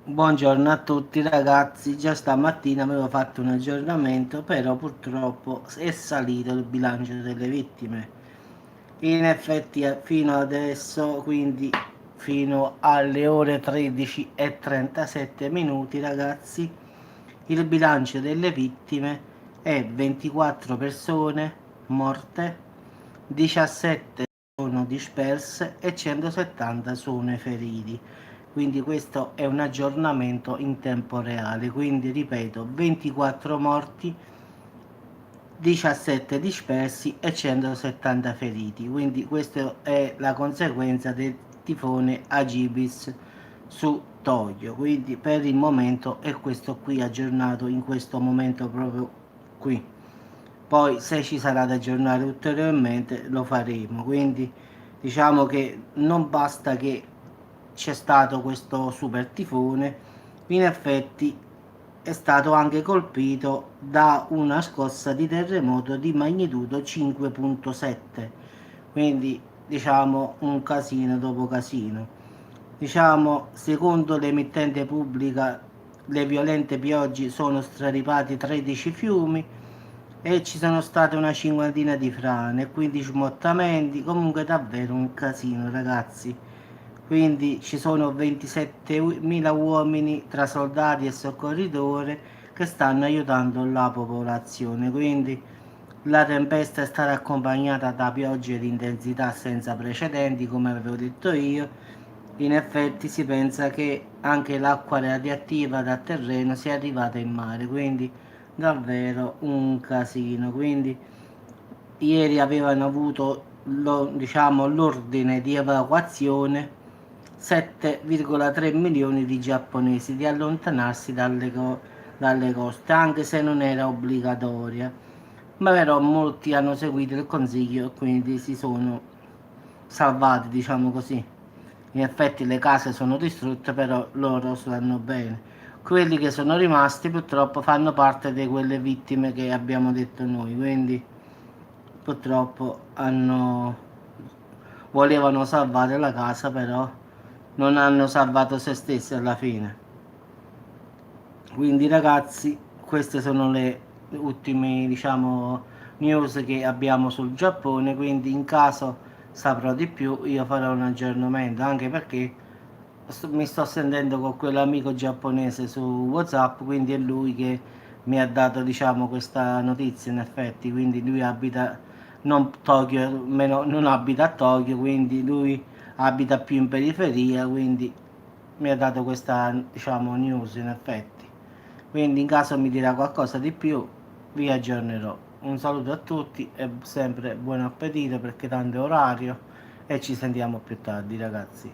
Buongiorno a tutti ragazzi, già stamattina avevo fatto un aggiornamento, però purtroppo è salito il bilancio delle vittime. In effetti fino adesso, quindi fino alle ore 13:37 minuti ragazzi, il bilancio delle vittime è 24 persone morte, 17 sono disperse e 170 sono i feriti. Quindi questo è un aggiornamento in tempo reale, quindi ripeto 24 morti, 17 dispersi e 170 feriti. Quindi questa è la conseguenza del tifone Agibis su Tokyo. Quindi per il momento è questo qui aggiornato in questo momento proprio qui. Poi se ci sarà da aggiornare ulteriormente lo faremo. Quindi diciamo che non basta che c'è stato questo super tifone, in effetti è stato anche colpito da una scossa di terremoto di magnitudo 5.7, quindi diciamo un casino dopo casino. Diciamo, secondo l'emittente pubblica, le violente piogge sono straripati 13 fiumi e ci sono state una cinquantina di frane, 15 smottamenti, comunque davvero un casino ragazzi. Quindi ci sono 27.000 uomini tra soldati e soccorritori che stanno aiutando la popolazione. Quindi la tempesta è stata accompagnata da piogge di intensità senza precedenti, come avevo detto io. In effetti si pensa che anche l'acqua radioattiva dal terreno sia arrivata in mare, quindi davvero un casino. Quindi ieri avevano avuto diciamo, l'ordine di evacuazione 7,3 milioni di giapponesi di allontanarsi dalle coste, anche se non era obbligatoria. Ma però molti hanno seguito il consiglio e quindi si sono salvati, diciamo così. In effetti le case sono distrutte, però loro stanno bene. Quelli che sono rimasti purtroppo fanno parte di quelle vittime che abbiamo detto noi, quindi purtroppo volevano salvare la casa, però non hanno salvato se stessi alla fine. Quindi ragazzi, queste sono le ultime, diciamo, news che abbiamo sul Giappone, quindi in caso saprò di più io farò un aggiornamento, anche perché mi sto sentendo con quell'amico giapponese su WhatsApp, quindi è lui che mi ha dato, diciamo, questa notizia in effetti, quindi lui abita non Tokyo, non abita a Tokyo, quindi lui abita più in periferia, quindi mi ha dato questa, diciamo, news in effetti. Quindi in caso mi dirà qualcosa di più vi aggiornerò. Un saluto a tutti e sempre buon appetito perché tanto è orario e ci sentiamo più tardi ragazzi.